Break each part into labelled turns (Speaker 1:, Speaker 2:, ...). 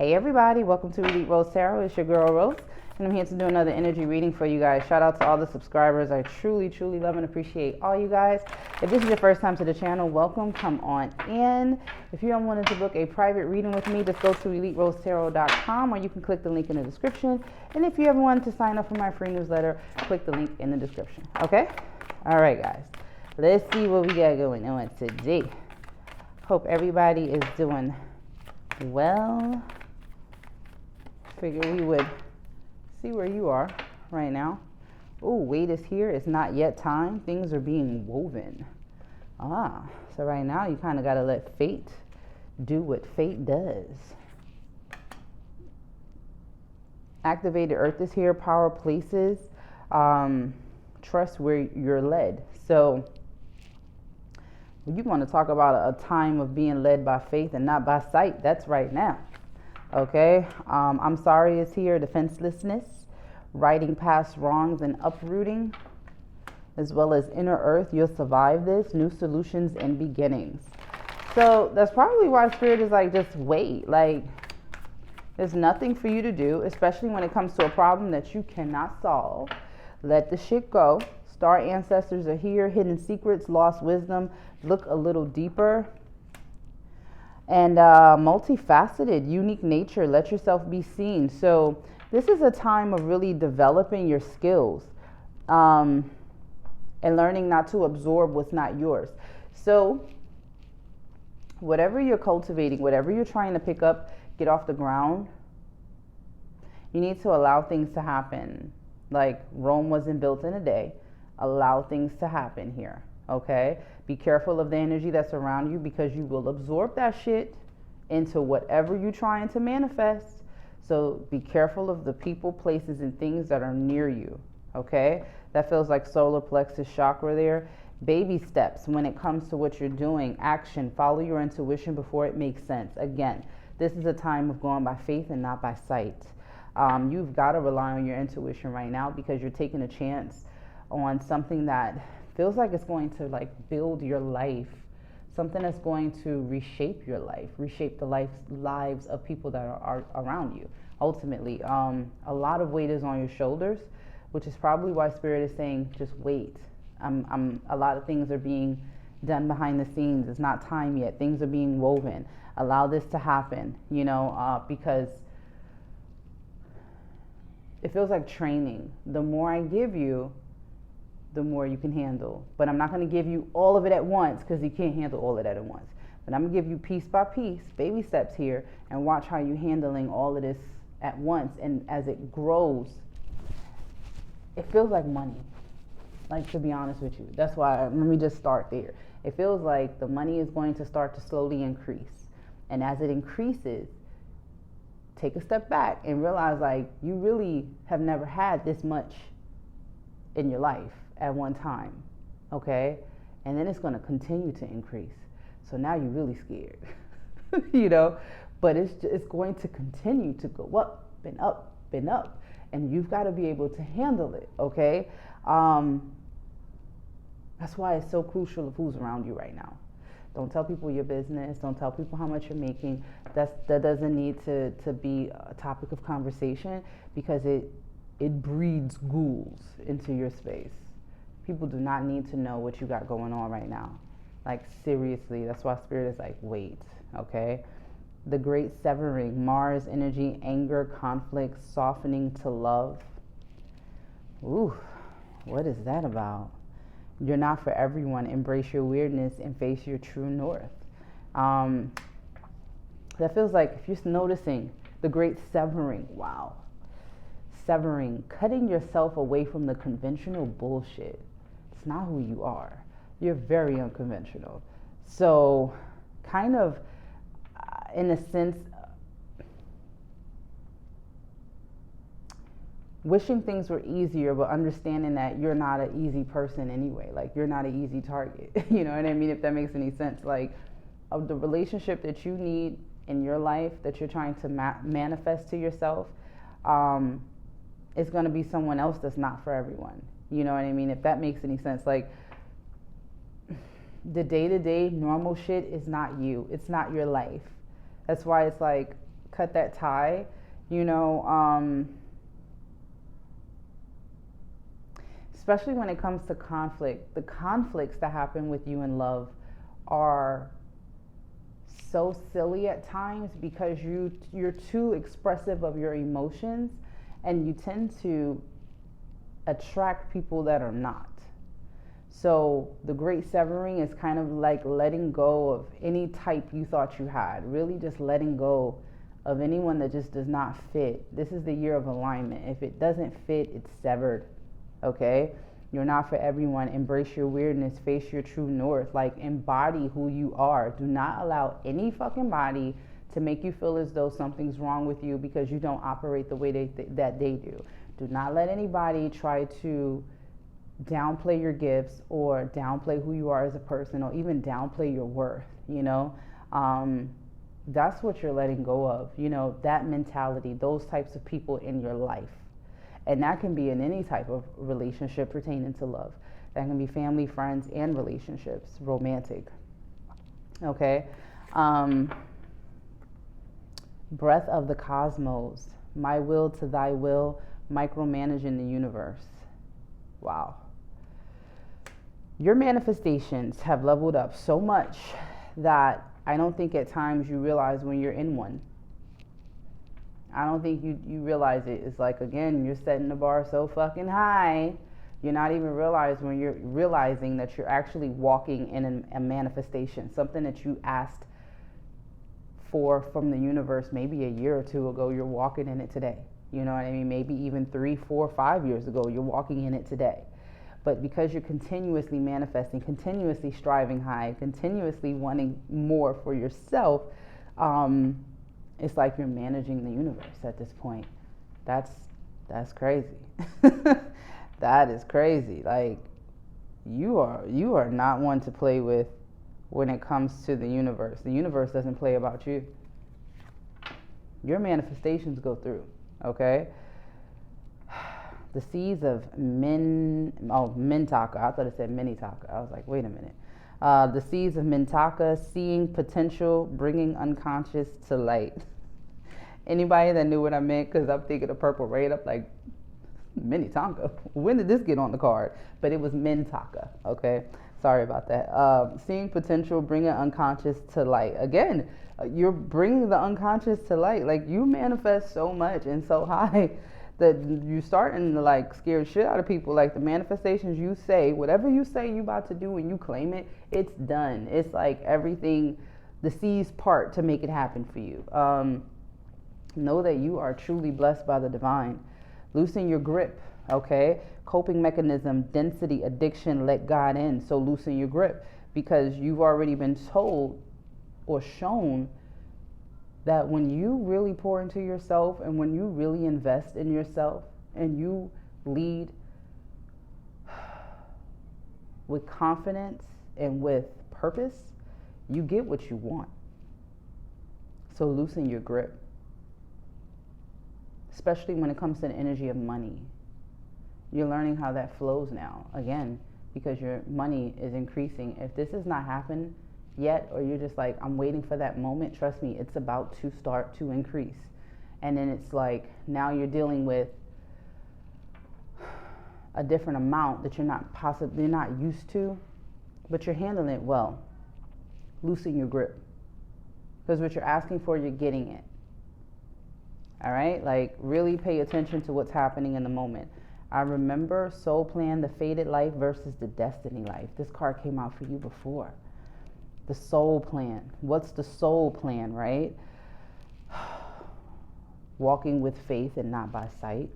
Speaker 1: Hey everybody, welcome to Elite Rose Tarot. It's your girl Rose, and I'm here to do another energy reading for you guys. Shout out to all the subscribers. I truly love and appreciate all you guys. If this is your first time to the channel, welcome. Come on in. If you wanted to book a private reading with me, just go to EliteRoseTarot.com, or you can click the link in the description. And if you ever wanted to sign up for my free newsletter, click the link in the description. Okay? All right, guys. Let's see what we got going on today. Hope everybody is doing well. Figure we would see where you are right now. Oh, wait is here. It's not yet time. Things are being woven. So right now you kind of got to let fate do what fate does. Activated earth is here. Power places. Trust where you're led. So you want to talk about a time of being led by faith and not by sight. That's right now. Okay, I'm sorry is here. Defenselessness, riding past wrongs and uprooting, as well as inner earth. You'll survive this. New solutions and beginnings. So that's probably why Spirit is like, just wait. Like, there's nothing for you to do, especially when it comes to a problem that you cannot solve. Let the shit go. Star ancestors are here. Hidden secrets, lost wisdom. Look a little deeper. And multifaceted, unique nature. Let yourself be seen. So this is a time of really developing your skills and learning not to absorb what's not yours. So whatever you're cultivating, whatever you're trying to pick up, get off the ground, you need to allow things to happen. Like Rome wasn't built in a day. Allow things to happen here. Okay? Be careful of the energy that's around you, because you will absorb that shit into whatever you're trying to manifest. So be careful of the people, places, and things that are near you. Okay? That feels like solar plexus chakra there. Baby steps when it comes to what you're doing. Action. Follow your intuition before it makes sense. Again, this is a time of going by faith and not by sight. You've got to rely on your intuition right now, because you're taking a chance on something that feels like it's going to like build your life, something that's going to reshape your life, reshape the lives of people that are around you. Ultimately, a lot of weight is on your shoulders, which is probably why Spirit is saying, just wait. A lot of things are being done behind the scenes. It's not time yet. Things are being woven. Allow this to happen, because it feels like training. The more I give you, the more you can handle. But I'm not going to give you all of it at once, because you can't handle all of that at once. But I'm going to give you piece by piece, baby steps here, and watch how you're handling all of this at once. And as it grows, it feels like money. Like, to be honest with you. That's why, let me just start there. It feels like the money is going to start to slowly increase. And as it increases, take a step back and realize, like, you really have never had this much in your life at one time, okay? And then it's going to continue to increase. So now you're really scared, but it's going to continue to go up and up and up, and you've got to be able to handle it, okay? That's why it's so crucial of who's around you right now. Don't tell people your business. Don't tell people how much you're making. That doesn't need to be a topic of conversation, because it breeds ghouls into your space. People do not need to know what you got going on right now. Like, seriously, that's why Spirit is like, wait, okay? The great severing, Mars energy, anger, conflict, softening to love. Ooh, what is that about? You're not for everyone. Embrace your weirdness and face your true north. That feels like, if you're noticing, the great severing, wow. Severing, cutting yourself away from the conventional bullshit. It's not who you are. You're very unconventional. So kind of, in a sense, wishing things were easier, but understanding that you're not an easy person anyway. Like, you're not an easy target. You know what I mean? If that makes any sense. Like, of the relationship that you need in your life, that you're trying to manifest to yourself, it's going to be someone else that's not for everyone. You know what I mean? If that makes any sense. Like, the day-to-day normal shit is not you. It's not your life. That's why it's like, cut that tie, you know, especially when it comes to conflict. The conflicts that happen with you in love are so silly at times because you're too expressive of your emotions, and you tend to attract people that are not. So the great severing is kind of like letting go of any type you thought you had, really just letting go of anyone that just does not fit. This is the year of alignment. If it doesn't fit, it's severed. Okay? You're not for everyone. Embrace your weirdness. Face your true north. Like, embody who you are. Do not allow any fucking body to make you feel as though something's wrong with you because you don't operate the way that they do. Do not let anybody try to downplay your gifts or downplay who you are as a person, or even downplay your worth, you know. That's what you're letting go of, you know, that mentality, those types of people in your life. And that can be in any type of relationship pertaining to love. That can be family, friends, and relationships, romantic. Okay. Breath of the cosmos. My will to thy will, micromanaging the universe. Wow. Your manifestations have leveled up so much that I don't think at times you realize when you're in one. I don't think you realize it. It's like, again, you're setting the bar so fucking high. You're not even realizing that you're actually walking in a manifestation, something that you asked for from the universe maybe a year or two ago. You're walking in it today. You know what I mean? Maybe even 3, 4, 5 years ago, you're walking in it today. But because you're continuously manifesting, continuously striving high, continuously wanting more for yourself, it's like you're managing the universe at this point. That's crazy. That is crazy. Like, you are not one to play with when it comes to the universe. The universe doesn't play about you. Your manifestations go through, okay? The seeds of Mintaka. I thought it said Minitaka. I was like, wait a minute. The seeds of Mintaka, seeing potential, bringing unconscious to light. Anybody that knew what I meant, because I'm thinking of Purple Rain, I'm like, Minitaka? When did this get on the card? But it was Mintaka, okay? Sorry about that. Seeing potential, bringing unconscious to light. Again, you're bringing the unconscious to light. Like, you manifest so much and so high that you're starting to like scare shit out of people. Like, the manifestations you say, whatever you say you about to do and you claim it, it's done. It's like everything, the seas part to make it happen for you. Know that you are truly blessed by the divine. Loosen your grip, okay? Coping mechanism, density, addiction, let God in. So loosen your grip, because you've already been told or shown that when you really pour into yourself and when you really invest in yourself and you lead with confidence and with purpose, you get what you want. So loosen your grip, especially when it comes to the energy of money. You're learning how that flows now, again, because your money is increasing. If this has not happened yet, or you're just like, I'm waiting for that moment, trust me, it's about to start to increase. And then it's like, now you're dealing with a different amount that you're not used to, but you're handling it well. Loosen your grip, because what you're asking for, you're getting it. All right, like, really pay attention to what's happening in the moment. I remember Soul Plan, the Fated Life versus the Destiny Life. This card came out for you before. The Soul Plan. What's the Soul Plan, right? Walking with faith and not by sight.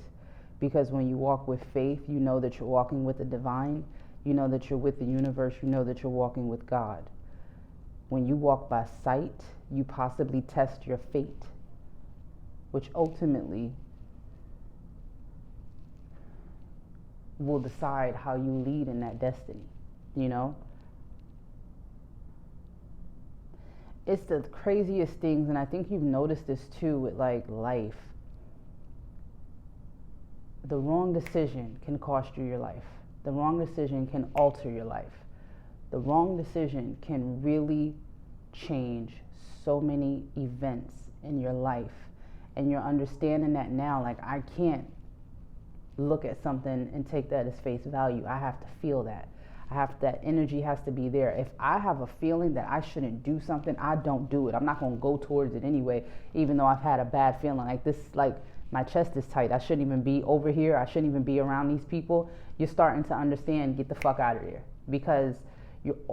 Speaker 1: Because when you walk with faith, you know that you're walking with the divine. You know that you're with the universe. You know that you're walking with God. When you walk by sight, you possibly test your fate, which ultimately will decide how you lead in that destiny, you know? It's the craziest things, and I think you've noticed this too with like life. The wrong decision can cost you your life. The wrong decision can alter your life. The wrong decision can really change so many events in your life and you're understanding that now. Like, I can't look at something and take that as face value. I have to feel that. That energy has to be there. If I have a feeling that I shouldn't do something, I don't do it. I'm not going to go towards it anyway, even though I've had a bad feeling. Like this, like my chest is tight. I shouldn't even be over here. I shouldn't even be around these people. You're starting to understand, get the fuck out of there, because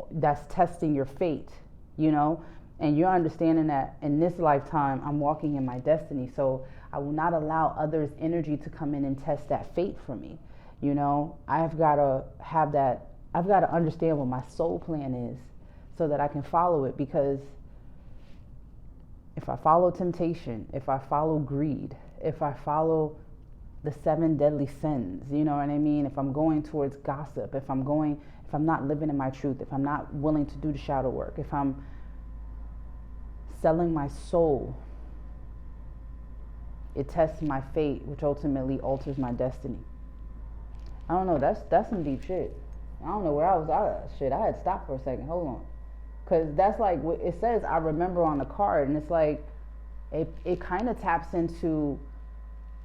Speaker 1: that's testing your fate, you know? And you're understanding that in this lifetime, I'm walking in my destiny. So I will not allow others' energy to come in and test that fate for me. You know, I've got to have that. I've got to understand what my soul plan is so that I can follow it, because if I follow temptation, if I follow greed, if I follow the 7 deadly sins, you know what I mean? If I'm going towards gossip, if I'm not living in my truth, if I'm not willing to do the shadow work, if I'm selling my soul, it tests my fate, which ultimately alters my destiny. I don't know, that's some deep shit. I don't know where I was at. I had to stop for a second. Hold on. Because that's like what it says, I remember on the card. And it's like, it kind of taps into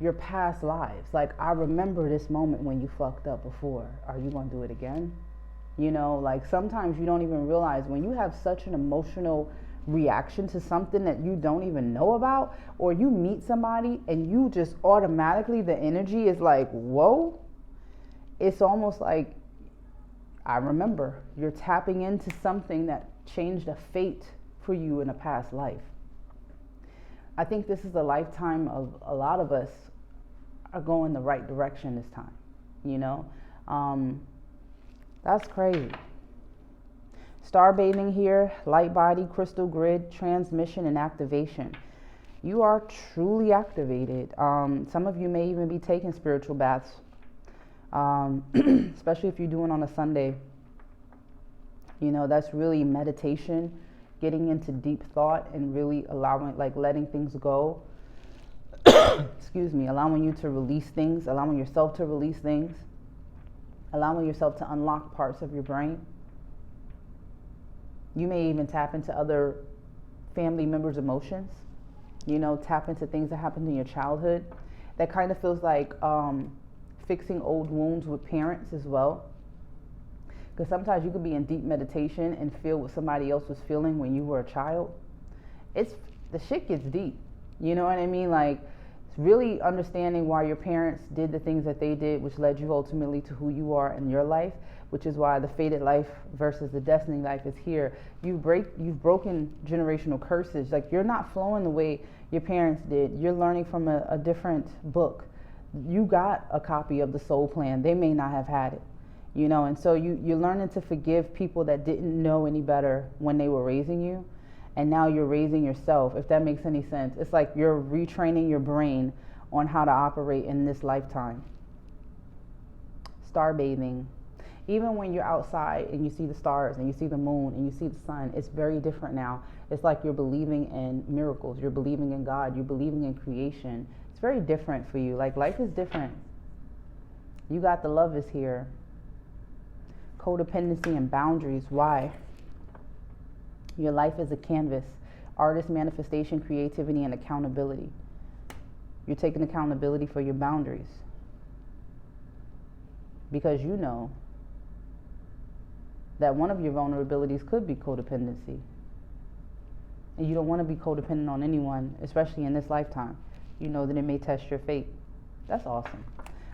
Speaker 1: your past lives. Like, I remember this moment when you fucked up before. Are you going to do it again? You know, like sometimes you don't even realize when you have such an emotional reaction to something that you don't even know about, or you meet somebody and you just automatically, the energy is like, whoa. It's almost like, I remember you're tapping into something that changed a fate for you in a past life. I think this is a lifetime of a lot of us are going the right direction this time, you know? That's crazy. Star bathing here, light body, crystal grid, transmission, and activation. You are truly activated. Some of you may even be taking spiritual baths. Especially if you're doing on a Sunday. You know, that's really meditation, getting into deep thought and really allowing, like letting things go. Excuse me, allowing you to release things, allowing yourself to release things, allowing yourself to unlock parts of your brain. You may even tap into other family members' emotions, you know, tap into things that happened in your childhood. That kind of feels like fixing old wounds with parents as well. Because sometimes you could be in deep meditation and feel what somebody else was feeling when you were a child. The shit gets deep. You know what I mean? Like, it's really understanding why your parents did the things that they did, which led you ultimately to who you are in your life, which is why the fated life versus the destiny life is here. You've broken generational curses. Like, you're not flowing the way your parents did. You're learning from a different book. You got a copy of the soul plan. They may not have had it, you know, and so you're learning to forgive people that didn't know any better when they were raising you, and now you're raising yourself, if that makes any sense. It's like you're retraining your brain on how to operate in this lifetime. Star bathing. Even when you're outside and you see the stars and you see the moon and you see the sun, it's very different now. It's like you're believing in miracles. You're believing in God. You're believing in creation. It's very different for you. Like, life is different. You got the love is here. Codependency and boundaries. Why? Your life is a canvas. Artist, manifestation, creativity, and accountability. You're taking accountability for your boundaries. Because you know that one of your vulnerabilities could be codependency. And you don't want to be codependent on anyone, especially in this lifetime. You know that it may test your fate. That's awesome.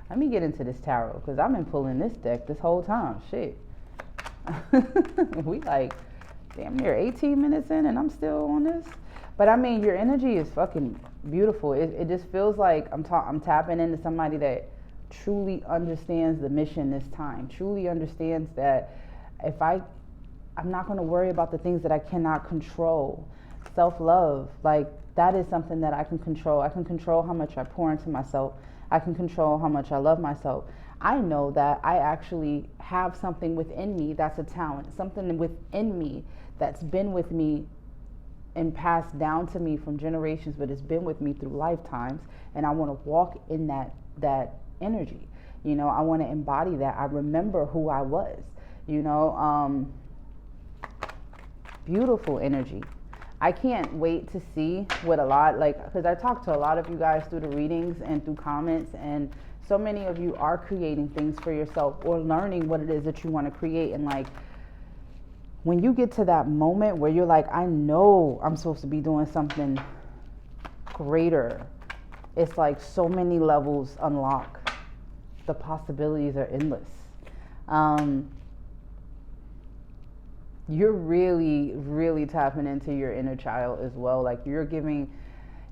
Speaker 1: Let me get into this tarot, because I've been pulling this deck this whole time. Shit. We like damn near 18 minutes in and I'm still on this. But I mean, your energy is fucking beautiful. It just feels like I'm tapping into somebody that truly understands the mission this time. Truly understands that I'm not going to worry about the things that I cannot control. Self-love, like, that is something that I can control. I can control how much I pour into myself. I can control how much I love myself. I know that I actually have something within me that's a talent, something within me that's been with me and passed down to me from generations, but it's been with me through lifetimes, and I want to walk in that energy. You know, I want to embody that. I remember who I was, you know. Beautiful energy. I can't wait to see what a lot, like, because I talked to a lot of you guys through the readings and through comments, and so many of you are creating things for yourself or learning what it is that you want to create. And like, when you get to that moment where you're like, I know I'm supposed to be doing something greater, it's like so many levels unlock. The possibilities are endless. You're really, really tapping into your inner child as well. Like, you're giving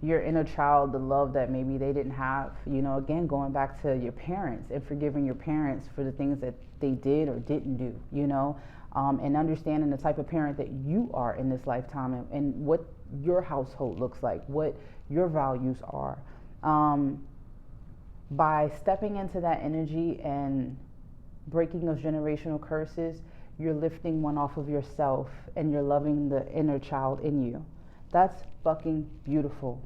Speaker 1: your inner child the love that maybe they didn't have. You know, again, going back to your parents and forgiving your parents for the things that they did or didn't do, you know, and understanding the type of parent that you are in this lifetime, and what your household looks like, what your values are. By stepping into that energy and breaking those generational curses, you're lifting one off of yourself and you're loving the inner child in you. That's fucking beautiful.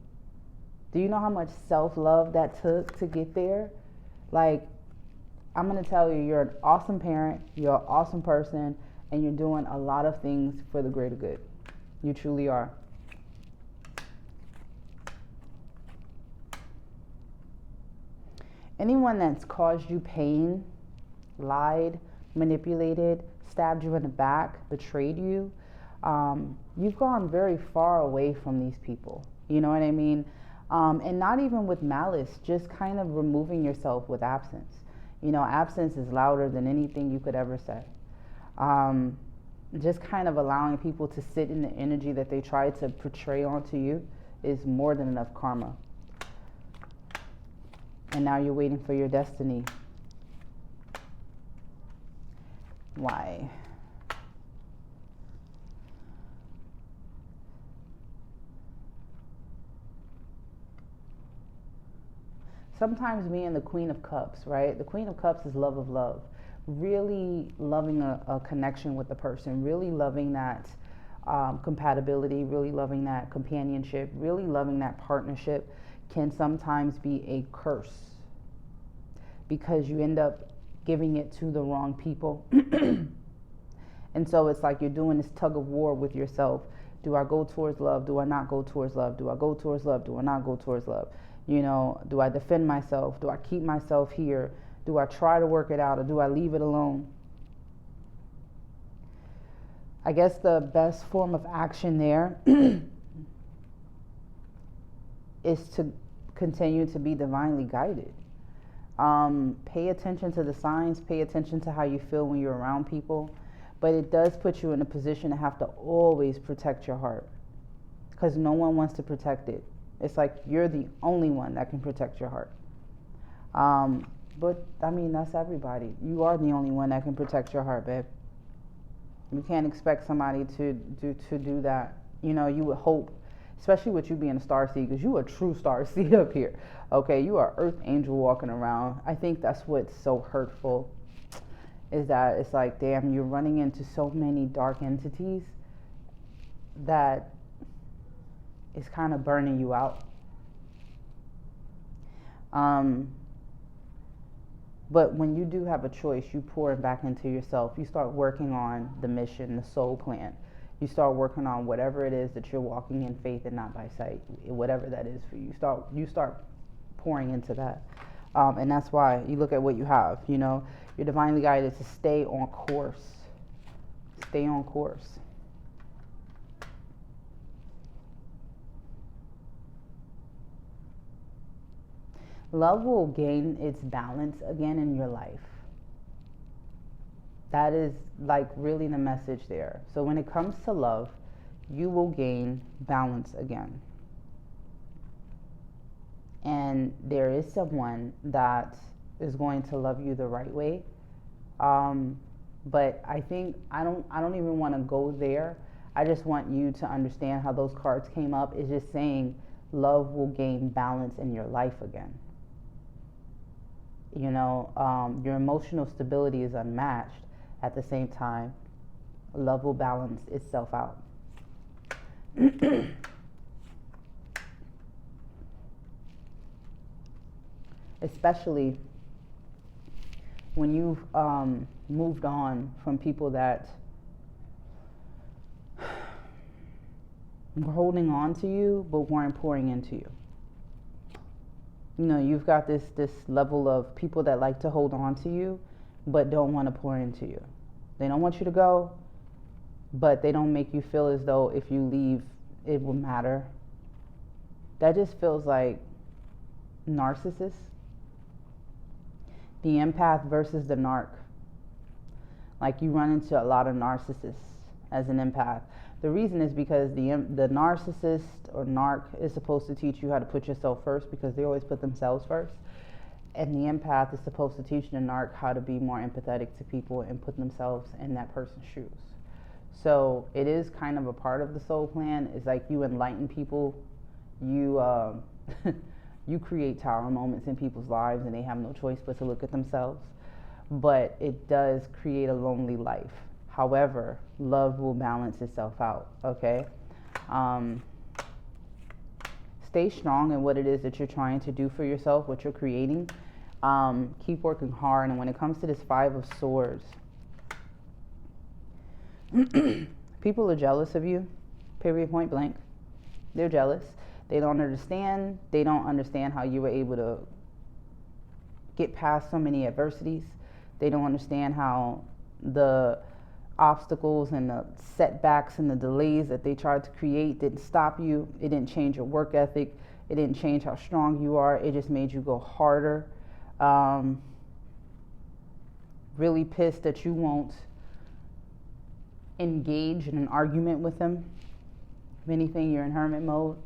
Speaker 1: Do you know how much self-love that took to get there? Like, I'm going to tell you, you're an awesome parent, you're an awesome person, and you're doing a lot of things for the greater good. You truly are. Anyone that's caused you pain, lied, manipulated, stabbed you in the back, betrayed you, you've gone very far away from these people. You know what I mean? And not even with malice, just kind of removing yourself with absence. You know, absence is louder than anything you could ever say. Just kind of allowing people to sit in the energy that they try to portray onto you is more than enough karma. And now you're waiting for your destiny. Why? Sometimes being the Queen of Cups, right? The Queen of Cups is love of love. Really loving a connection with the person, really loving that compatibility, really loving that companionship, really loving that partnership can sometimes be a curse because you end up giving it to the wrong people. And so it's like you're doing this tug of war with yourself. Do I go towards love? Do I not go towards love? Do I go towards love? Do I not go towards love? You know, do I defend myself? Do I keep myself here? Do I try to work it out, or do I leave it alone? I guess the best form of action there is to continue to be divinely guided. Pay attention to the signs, pay attention to how you feel when you're around people, but it does put you in a position to have to always protect your heart, because no one wants to protect it. It's like you're the only one that can protect your heart. But I mean, that's everybody. You are the only one that can protect your heart, babe. You can't expect somebody to do that. You know, you would hope, especially with you being a starseed, because you are a true starseed up here. Okay, you are earth angel walking around. I think that's what's so hurtful, is that it's like, damn, you're running into so many dark entities that it's kind of burning you out. But when you do have a choice, you pour it back into yourself. You start working on the mission, the soul plan. You start working on whatever it is that you're walking in faith and not by sight, whatever that is for you. You start pouring into that. And that's why you look at what you have. You know, you're divinely guided to stay on course. Stay on course. Love will gain its balance again in your life. That is like really the message there. So when it comes to love, you will gain balance again. And there is someone that is going to love you the right way. But I think I don't even want to go there. I just want you to understand how those cards came up. Is just saying love will gain balance in your life again. You know, your emotional stability is unmatched. At the same time, love will balance itself out. Especially when you've moved on from people that holding on to you, but weren't pouring into you. You know, you've got this level of people that like to hold on to you, but don't want to pour into you. They don't want you to go, but they don't make you feel as though if you leave, it will matter. That just feels like narcissist. The empath versus the narc. Like, you run into a lot of narcissists as an empath. The reason is because the narcissist or narc is supposed to teach you how to put yourself first, because they always put themselves first. And the empath is supposed to teach the narc how to be more empathetic to people and put themselves in that person's shoes. So it is kind of a part of the soul plan. It's like you enlighten people. You you create tower moments in people's lives, and they have no choice but to look at themselves. But it does create a lonely life. However, love will balance itself out, okay? Stay strong in what it is that you're trying to do for yourself, what you're creating. Keep working hard. And when it comes to this 5 of Swords, people are jealous of you, period, point blank. They're jealous. They don't understand. They don't understand how you were able to get past so many adversities. They don't understand how the obstacles and the setbacks and the delays that they tried to create didn't stop you. It didn't change your work ethic. It didn't change how strong you are. It just made you go harder. Really pissed that you won't engage in an argument with them. If anything, you're in hermit mode.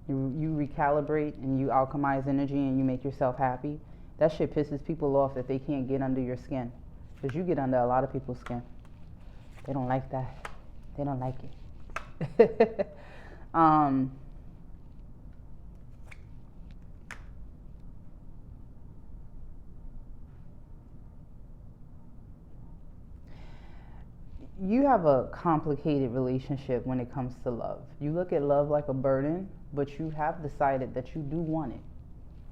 Speaker 1: You recalibrate and you alchemize energy and you make yourself happy. That shit pisses people off that they can't get under your skin, because you get under a lot of people's skin. They don't like that. They don't like it. You have a complicated relationship when it comes to love. You look at love like a burden, but you have decided that you do want it.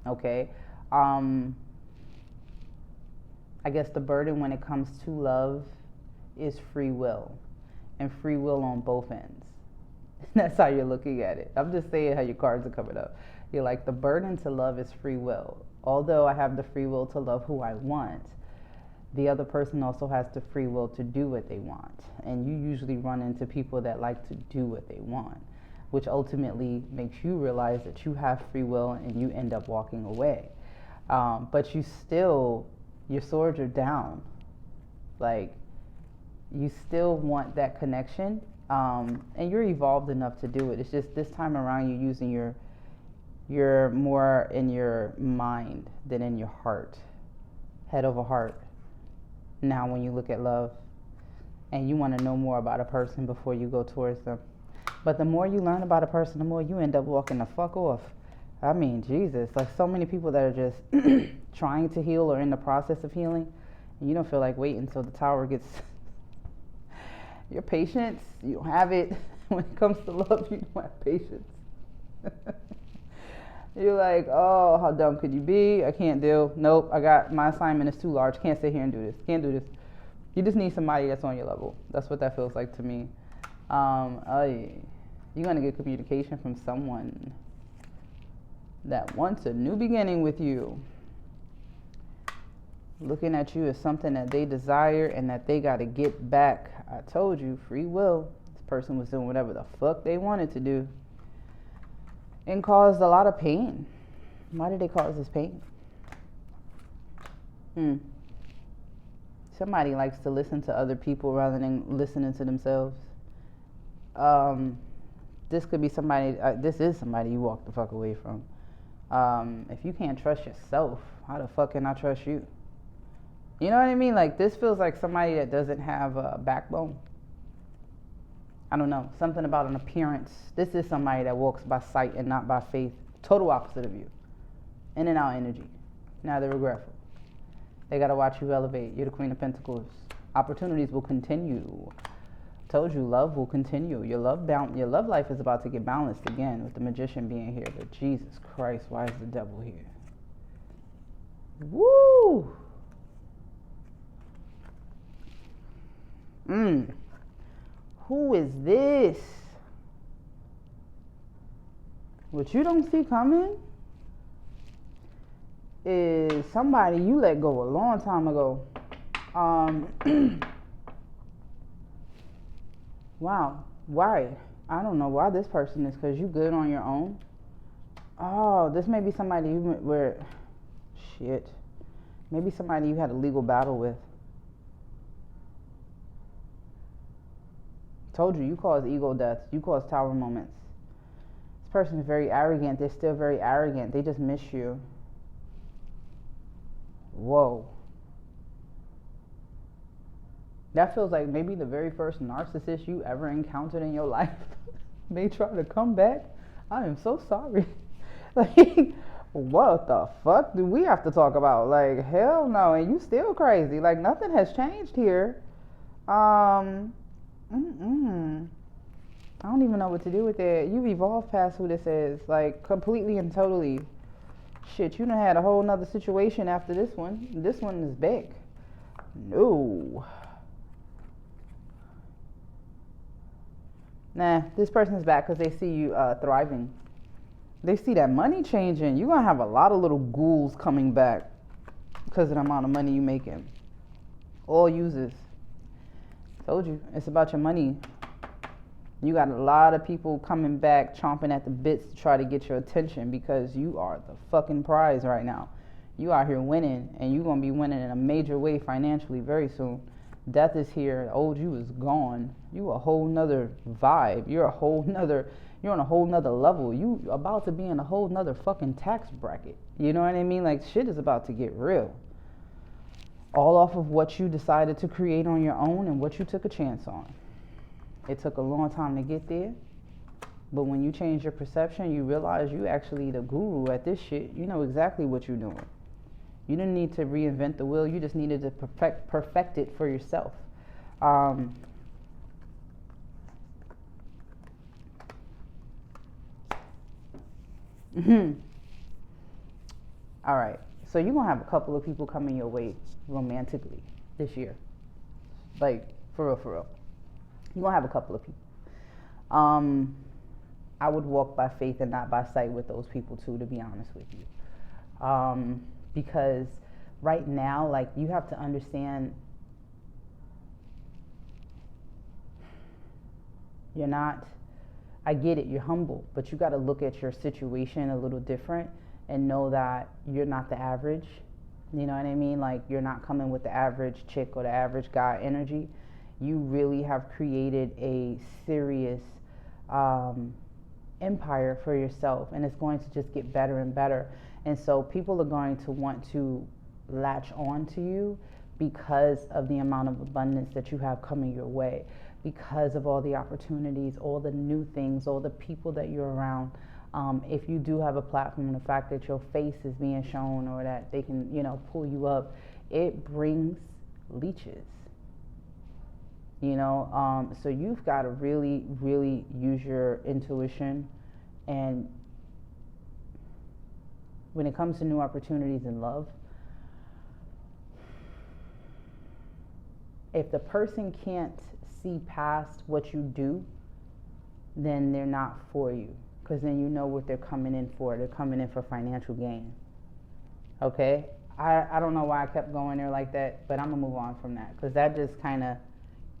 Speaker 1: Okay? I guess the burden when it comes to love is free will, and free will on both ends. That's how you're looking at it. I'm just saying how your cards are coming up. You're like, the burden to love is free will. Although I have the free will to love who I want, the other person also has the free will to do what they want. And you usually run into people that like to do what they want, which ultimately makes you realize that you have free will and you end up walking away. But you still, your swords are down. Like, you still want that connection, and you're evolved enough to do it. It's just this time around you're using you're more in your mind than in your heart, head over heart. Now when you look at love, and you want to know more about a person before you go towards them. But the more you learn about a person, the more you end up walking the fuck off. I mean, Jesus, like so many people that are just trying to heal or in the process of healing, and you don't feel like waiting until the tower gets your patience, you don't have it. When it comes to love, you don't have patience. You're like, oh, how dumb could you be? I can't deal. Nope, my assignment is too large. Can't sit here and do this. Can't do this. You just need somebody that's on your level. That's what that feels like to me. You're going to get communication from someone that wants a new beginning with you. Looking at you as something that they desire and that they got to get back. I told you, free will. This person was doing whatever the fuck they wanted to do and caused a lot of pain. Why did they cause this pain? Somebody likes to listen to other people rather than listening to themselves. This could be somebody, this is somebody you walk the fuck away from. If you can't trust yourself, how the fuck can I trust you? You know what I mean? Like, this feels like somebody that doesn't have a backbone. I don't know, something about an appearance. This is somebody that walks by sight and not by faith. Total opposite of you. In and out energy. Now they're regretful. They got to watch you elevate. You're the Queen of Pentacles. Opportunities will continue. Told you, love will continue. Your love life is about to get balanced again with the Magician being here. But Jesus Christ, why is the devil here? Woo! Who is this? What you don't see coming is somebody you let go a long time ago. Wow. Why? I don't know why this person is, because you good on your own. Oh, this may be somebody maybe somebody you had a legal battle with. Told you cause ego deaths. You cause tower moments. This person is very arrogant. They're still very arrogant. They just miss you. Whoa. That feels like maybe the very first narcissist you ever encountered in your life. They try to come back. I am so sorry. Like, what the fuck do we have to talk about? Like, hell no. And you still crazy. Like, nothing has changed here. I don't even know what to do with that. You've evolved past who this is. Like, completely and totally. Shit, you done had a whole nother situation after this one. This one is big. No. Nah, this person is back because they see you thriving. They see that money changing. You're going to have a lot of little ghouls coming back because of the amount of money you're making. All users. Told you, it's about your money. You got a lot of people coming back, chomping at the bits to try to get your attention because you are the fucking prize right now. You out here winning, and you're going to be winning in a major way financially very soon. Death is here. Old you is gone. You a whole nother vibe. You're on a whole nother level. You about to be in a whole nother fucking tax bracket. You know what I mean? Like, shit is about to get real. All off of what you decided to create on your own and what you took a chance on. It took a long time to get there. But when you change your perception, you realize you actually the guru at this shit. You know exactly what you're doing. You didn't need to reinvent the wheel. You just needed to perfect it for yourself. All right. So you're going to have a couple of people coming your way romantically this year. Like, for real, for real. You're going to have a couple of people. I would walk by faith and not by sight with those people too, to be honest with you. Because right now, like, you have to understand, you're not, I get it, you're humble, but you got to look at your situation a little different and know that you're not the average. You know what I mean? Like, you're not coming with the average chick or the average guy energy. You really have created a serious empire for yourself, and it's going to just get better and better. And so people are going to want to latch on to you because of the amount of abundance that you have coming your way, because of all the opportunities, all the new things, all the people that you're around. If you do have a platform, the fact that your face is being shown or that they can, pull you up, it brings leeches. So you've got to really, really use your intuition. And when it comes to new opportunities in love, if the person can't see past what you do, then they're not for you. Because then you know what they're coming in for. They're coming in for financial gain. Okay? I don't know why I kept going there like that, but I'm going to move on from that. Because that just kind of,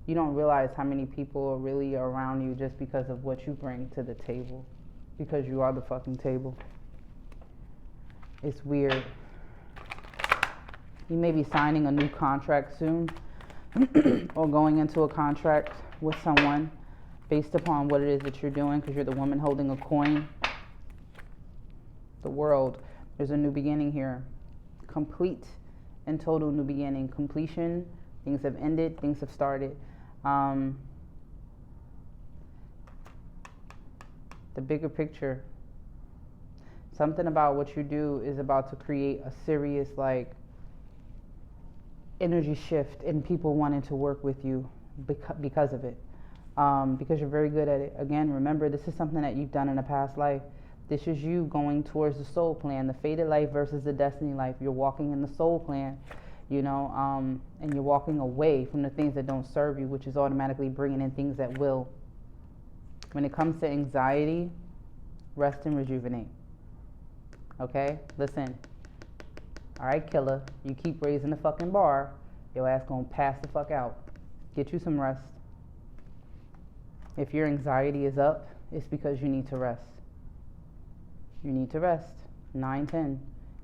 Speaker 1: you don't realize how many people are really around you just because of what you bring to the table. Because you are the fucking table. It's weird. You may be signing a new contract soon or going into a contract with someone based upon what it is that you're doing, because you're the woman holding a coin. The world, there's a new beginning here. Complete and total new beginning. Completion, things have ended, things have started. The bigger picture. Something about what you do is about to create a serious, energy shift in people wanting to work with you because of it. Because you're very good at it. Again, remember, this is something that you've done in a past life. This is you going towards the soul plan, the fated life versus the destiny life. You're walking in the soul plan, and you're walking away from the things that don't serve you, which is automatically bringing in things that will. When it comes to anxiety, Rest and rejuvenate. Okay? Listen. All right, killer. You keep raising the fucking bar, your ass gonna pass the fuck out. Get you some rest. If your anxiety is up, it's because you need to rest. You need to rest. 9:10.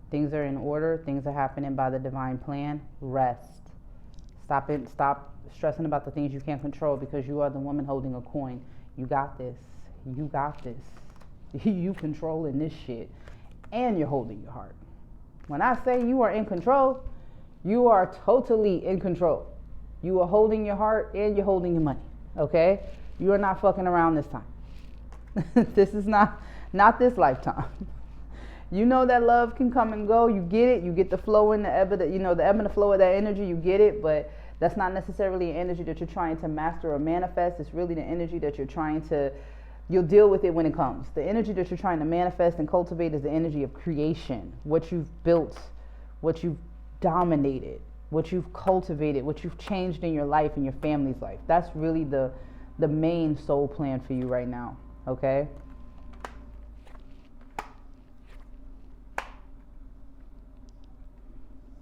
Speaker 1: Things are in order. Things are happening by the divine plan. Rest. Stop it. Stop stressing about the things you can't control, because you are the woman holding a coin. You got this. You got this. You controlling this shit, and you're holding your heart. When I say you are in control, you are totally in control. You are holding your heart and you're holding your money. Okay? You are not fucking around this time. This is not this lifetime. You know that love can come and go. You get it. You get the flow and the ebb of the, the ebb and the flow of that energy. You get it, but that's not necessarily an energy that you're trying to master or manifest. It's really the energy that you're trying to, you'll deal with it when it comes. The energy that you're trying to manifest and cultivate is the energy of creation. What you've built, what you've dominated, what you've cultivated, what you've changed in your life and your family's life. That's really the main soul plan for you right now. Okay?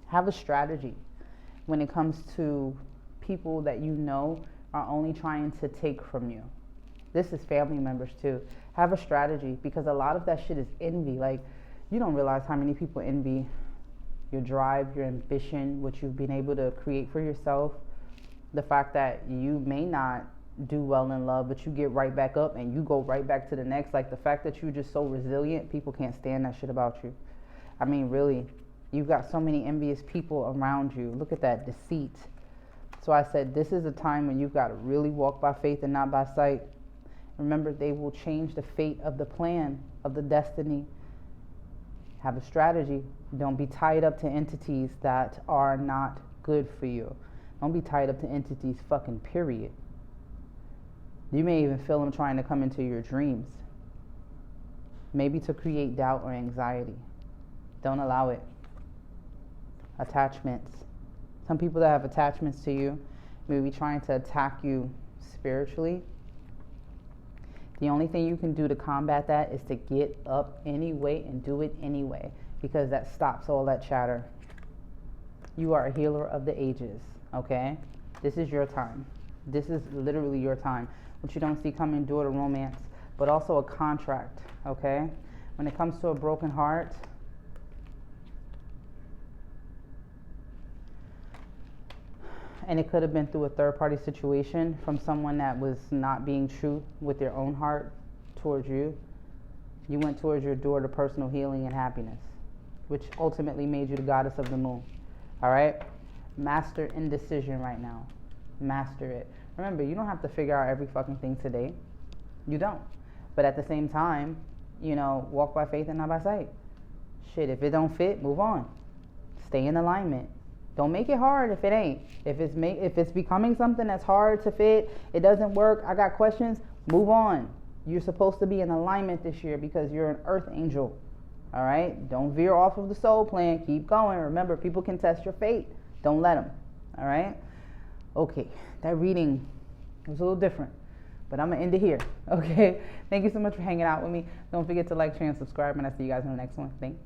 Speaker 1: Have a strategy when it comes to people that you know are only trying to take from you. This is family members too. Have a strategy, because a lot of that shit is envy. Like, you don't realize how many people envy your drive, your ambition, what you've been able to create for yourself. The fact that you may not do well in love, but you get right back up and you go right back to the next. Like, the fact that you're just so resilient, people can't stand that shit about you. I mean, really. You've got so many envious people around you. Look at that deceit. So I said, this is a time when you've got to really walk by faith and not by sight. Remember, they will change the fate of the plan, of the destiny. Have a strategy. Don't be tied up to entities that are not good for you. Don't be tied up to entities, fucking period. You may even feel them trying to come into your dreams. Maybe to create doubt or anxiety. Don't allow it. Attachments. Some people that have attachments to you may be trying to attack you spiritually. The only thing you can do to combat that is to get up anyway and do it anyway, because that stops all that chatter. You are a healer of the ages, okay? This is your time. This is literally your time. What you don't see coming, do it a romance, but also a contract, okay? When it comes to a broken heart, and it could have been through a third-party situation from someone that was not being true with their own heart towards you. You went towards your door to personal healing and happiness, which ultimately made you the goddess of the moon. All right? Master indecision right now. Master it. Remember, you don't have to figure out every fucking thing today. You don't. But at the same time, walk by faith and not by sight. Shit, if it don't fit, move on. Stay in alignment. Don't make it hard if it ain't. If it's becoming something that's hard to fit, it doesn't work, I got questions, move on. You're supposed to be in alignment this year because you're an earth angel. All right? Don't veer off of the soul plan. Keep going. Remember, people can test your fate. Don't let them. All right? Okay. That reading was a little different, but I'm going to end it here. Okay? Thank you so much for hanging out with me. Don't forget to like, share, and subscribe, and I'll see you guys in the next one. Thanks.